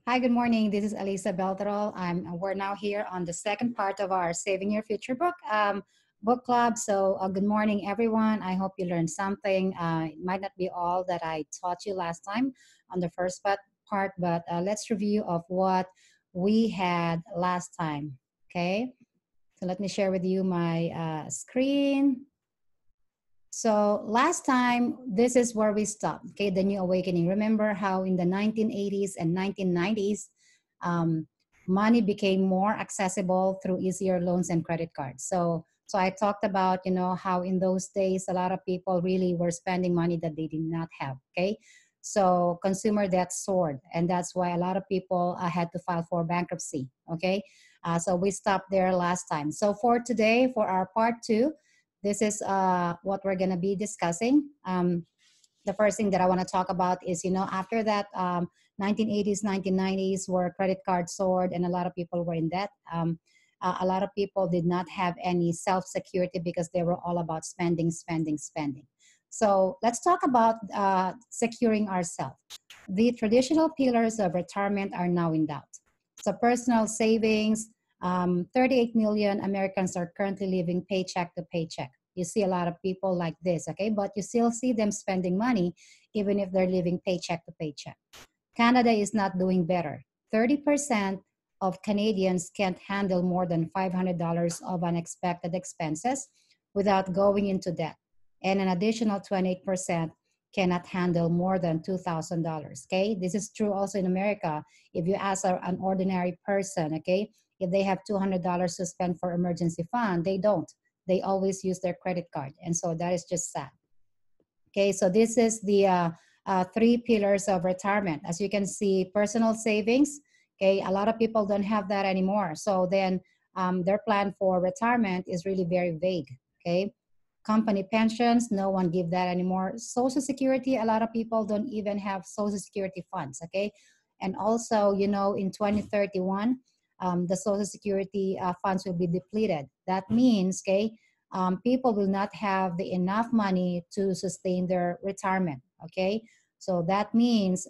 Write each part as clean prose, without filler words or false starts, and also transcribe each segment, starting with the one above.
Hi, good morning. This is Elisa Belterol. We're now here on the second part of our Saving Your Future book club. So good morning, everyone. I hope you learned something. It might not be all that I taught you last time on the first part, but let's review of what we had last time. Okay, so let me share with you my screen. So last time, this is where we stopped, okay, the new awakening. Remember how in the 1980s and 1990s, um, money became more accessible through easier loans and credit cards. So I talked about, how in those days, a lot of people really were spending money that they did not have, okay? So consumer debt soared, and that's why a lot of people had to file for bankruptcy, okay? So we stopped there last time. So for today, for our part two, this is what we're going to be discussing. The first thing that I want to talk about is, after that 1980s, 1990s, where credit cards soared and a lot of people were in debt, a lot of people did not have any self-security because they were all about spending, spending, spending. So let's talk about securing ourselves. The traditional pillars of retirement are now in doubt. So personal savings, 38 million Americans are currently living paycheck to paycheck. You see a lot of people like this, okay? But you still see them spending money even if they're living paycheck to paycheck. Canada is not doing better. 30% of Canadians can't handle more than $500 of unexpected expenses without going into debt. And an additional 28% cannot handle more than $2,000, okay? This is true also in America. If you ask an ordinary person, okay, if they have $200 to spend for emergency fund, they don't. They always use their credit card. And so that is just sad. Okay, so this is the three pillars of retirement. As you can see, personal savings, okay, a lot of people don't have that anymore. So then their plan for retirement is really very vague, okay? Company pensions, no one give that anymore. Social Security, a lot of people don't even have Social Security funds, okay? And also, in 2031, the Social Security funds will be depleted. That means, okay, people will not have the enough money to sustain their retirement, okay? So that means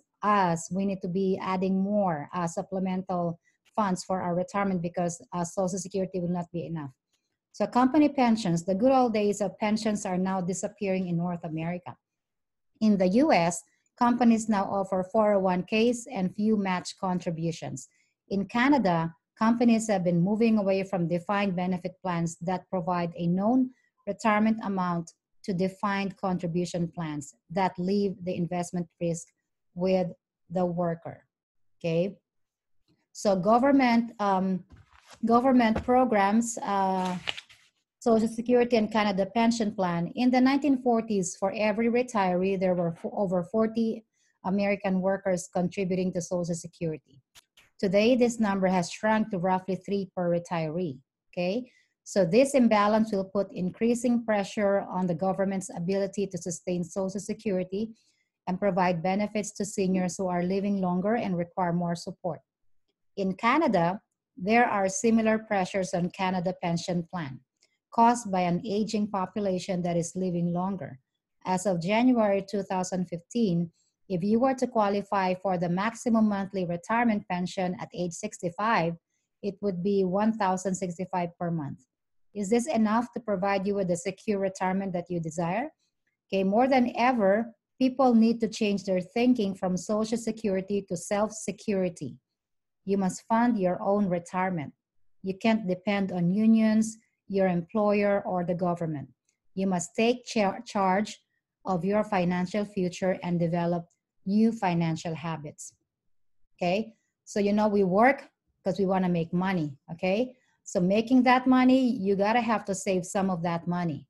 we need to be adding more supplemental funds for our retirement because Social Security will not be enough. So company pensions, the good old days of pensions are now disappearing in North America. In the US, companies now offer 401ks and few match contributions. In Canada, companies have been moving away from defined benefit plans that provide a known retirement amount to defined contribution plans that leave the investment risk with the worker. Okay, so government programs, Social Security and Canada Pension Plan. In the 1940s, for every retiree, there were over 40 American workers contributing to Social Security. Today, this number has shrunk to roughly 3 per retiree, okay? So this imbalance will put increasing pressure on the government's ability to sustain Social Security and provide benefits to seniors who are living longer and require more support. In Canada, there are similar pressures on Canada Pension Plan, caused by an aging population that is living longer. As of January 2015, if you were to qualify for the maximum monthly retirement pension at age 65, it would be $1,065 per month. Is this enough to provide you with the secure retirement that you desire? Okay, more than ever, people need to change their thinking from Social Security to self-security. You must fund your own retirement. You can't depend on unions, your employer, or the government. You must take charge of your financial future and develop new financial habits. Okay, so we work because we want to make money. Okay, so making that money, you gotta have to save some of that money,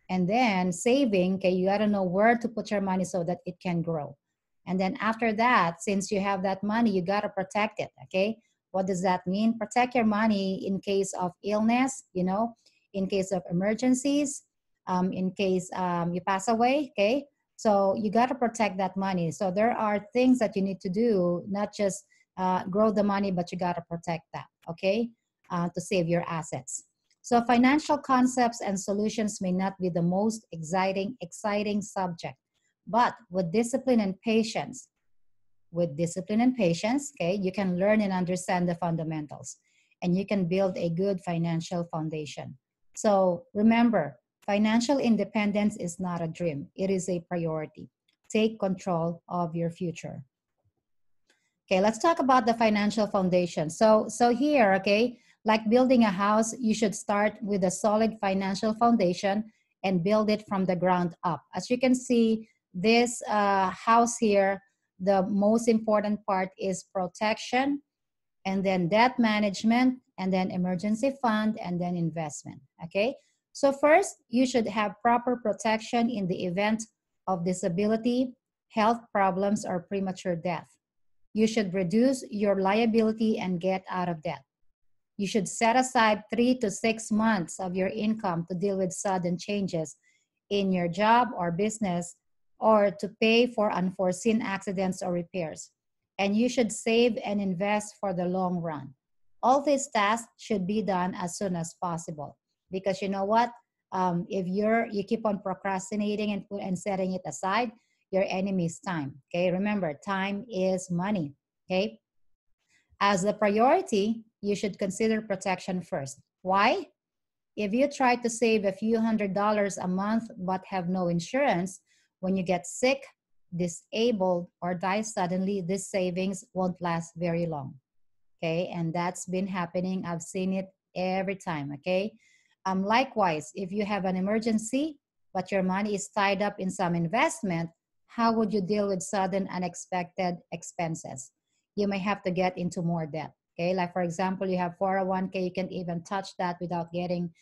and then saving. Okay, you gotta know where to put your money so that it can grow. And then after that, since you have that money, you gotta protect it. Okay, what does that mean? Protect your money in case of illness. In case of emergencies, in case you pass away. Okay, so you got to protect that money. So there are things that you need to do, not just grow the money, but you got to protect that, okay, to save your assets. So financial concepts and solutions may not be the most exciting subject, but with discipline and patience, with discipline and patience, okay, you can learn and understand the fundamentals, and you can build a good financial foundation. So remember, financial independence is not a dream, it is a priority. Take control of your future. Okay, let's talk about the financial foundation. So here, okay, like building a house, you should start with a solid financial foundation and build it from the ground up. As you can see, this house here, the most important part is protection, and then debt management, and then emergency fund, and then investment, okay? So first, you should have proper protection in the event of disability, health problems, or premature death. You should reduce your liability and get out of debt. You should set aside 3 to 6 months of your income to deal with sudden changes in your job or business, or to pay for unforeseen accidents or repairs. And you should save and invest for the long run. All these tasks should be done as soon as possible, because you know what? If you keep on procrastinating and setting it aside, your enemy is time. Okay, remember, time is money. Okay, as a priority, you should consider protection first. Why? If you try to save a few $100s a month but have no insurance, when you get sick, disabled, or die suddenly, these savings won't last very long. Okay, and that's been happening. I've seen it every time. Okay, likewise, if you have an emergency but your money is tied up in some investment, how would you deal with sudden unexpected expenses? You may have to get into more debt. Okay, like for example, you have 401k, you can't even touch that without getting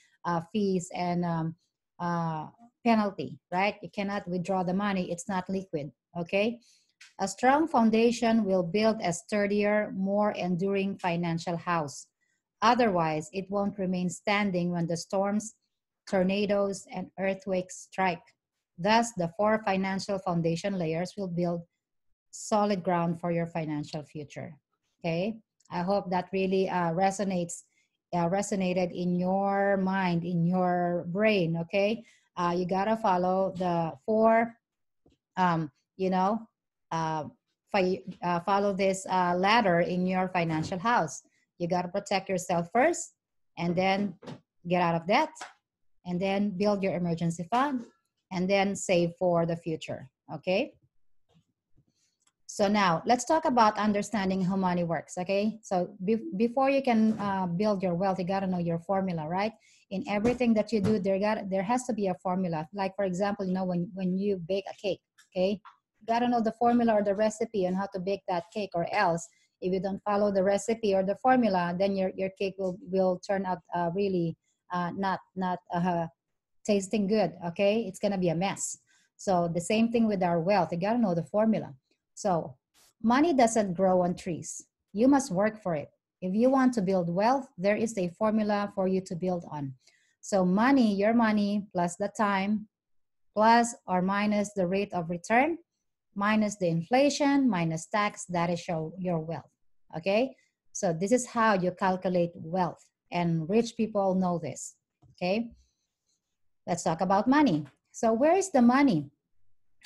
fees and penalty, right? You cannot withdraw the money, it's not liquid. Okay, a strong foundation will build a sturdier, more enduring financial house. Otherwise, it won't remain standing when the storms, tornadoes, and earthquakes strike. Thus, the 4 financial foundation layers will build solid ground for your financial future. Okay, I hope that really resonated in your mind, in your brain. Okay, you gotta follow the 4 you know, uh, follow this ladder in your financial house. You got to protect yourself first, and then get out of debt, and then build your emergency fund, and then save for the future. Okay. So now let's talk about understanding how money works. Okay. So before you can build your wealth, you got to know your formula, right? In everything that you do, there has to be a formula. Like for example, you know, when you bake a cake, okay, you got to know the formula or the recipe on how to bake that cake, or else if you don't follow the recipe or the formula, then your cake will turn out really not tasting good. Okay, it's gonna be a mess. So the same thing with our wealth. You got to know the formula. So money doesn't grow on trees. You must work for it. If you want to build wealth, there is a formula for you to build on. So money, your money plus the time, plus or minus the rate of return, minus the inflation, minus tax, that is your wealth. Okay? So this is how you calculate wealth, and rich people know this. Okay? Let's talk about money. So where is the money?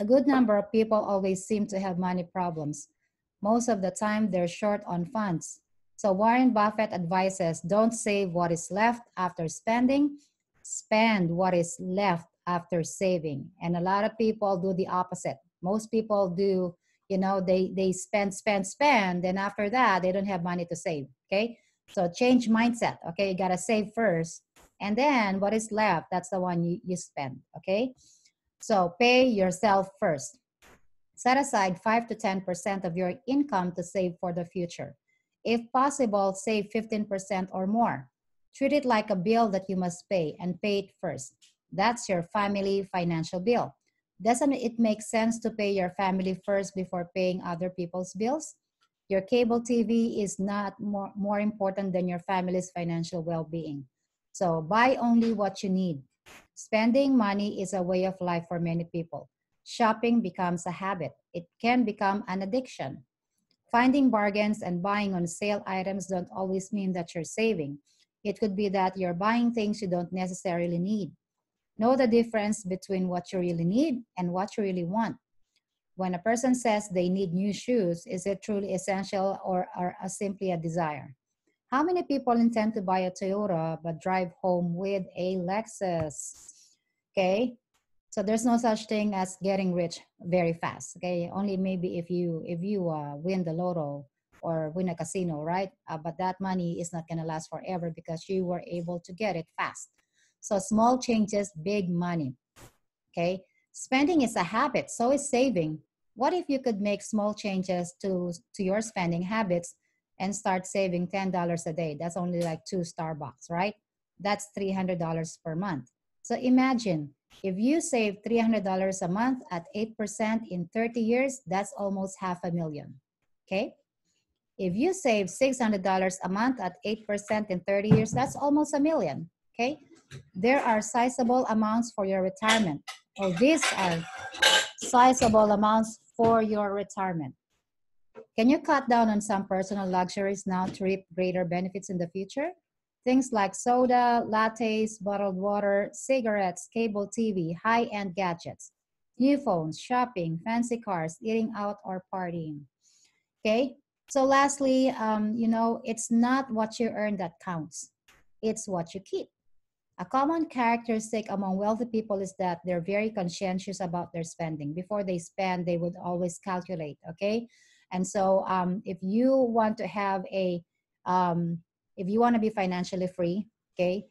A good number of people always seem to have money problems. Most of the time, they're short on funds. So Warren Buffett advises, don't save what is left after spending, spend what is left after saving. And a lot of people do the opposite. Most people do, you know, they spend, then after that, they don't have money to save, okay? So change mindset, okay? You gotta save first, and then what is left, that's the one you spend, okay? So pay yourself first. Set aside 5 to 10% of your income to save for the future. If possible, save 15% or more. Treat it like a bill that you must pay, and pay it first. That's your family financial bill. Doesn't it make sense to pay your family first before paying other people's bills? Your cable TV is not more important than your family's financial well-being. So buy only what you need. Spending money is a way of life for many people. Shopping becomes a habit. It can become an addiction. Finding bargains and buying on sale items don't always mean that you're saving. It could be that you're buying things you don't necessarily need. Know the difference between what you really need and what you really want. When a person says they need new shoes, is it truly essential or simply a desire? How many people intend to buy a Toyota but drive home with a Lexus? Okay, so there's no such thing as getting rich very fast. Okay, only maybe if you win the lotto or win a casino, right? But that money is not gonna last forever because you were able to get it fast. So small changes, big money. Okay, spending is a habit, so is saving. What if you could make small changes to your spending habits and start saving $10 a day? That's only like 2 Starbucks, right? That's $300 per month. So imagine if you save $300 a month at 8% in 30 years, that's almost $500,000. Okay, if you save $600 a month at 8% in 30 years, that's almost $1 million. Okay, there are sizable amounts for your retirement. Oh, these are sizable amounts for your retirement. Can you cut down on some personal luxuries now to reap greater benefits in the future? Things like soda, lattes, bottled water, cigarettes, cable TV, high-end gadgets, new phones, shopping, fancy cars, eating out, or partying. Okay? So lastly, it's not what you earn that counts. It's what you keep. A common characteristic among wealthy people is that they're very conscientious about their spending. Before they spend, they would always calculate, okay? And so if you want to have um, if you want to be financially free, okay,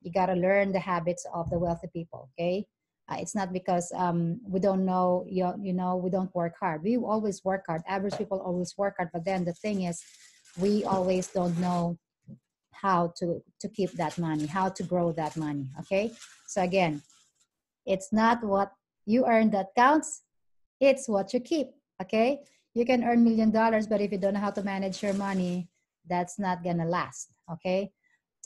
you got to learn the habits of the wealthy people, okay? It's not because we don't know, we don't work hard. We always work hard. Average people always work hard. But then the thing is, we always don't know how to keep that money, how to grow that money. Okay, so again, it's not what you earn that counts, it's what you keep. Okay, you can earn $1 million, but if you don't know how to manage your money, that's not gonna last. Okay,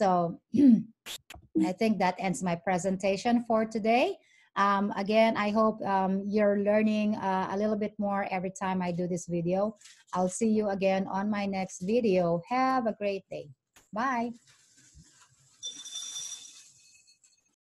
so I think that ends my presentation for today. Again, I hope you're learning a little bit more every time I do this video. I'll see you again on my next video. Have a great day. Bye.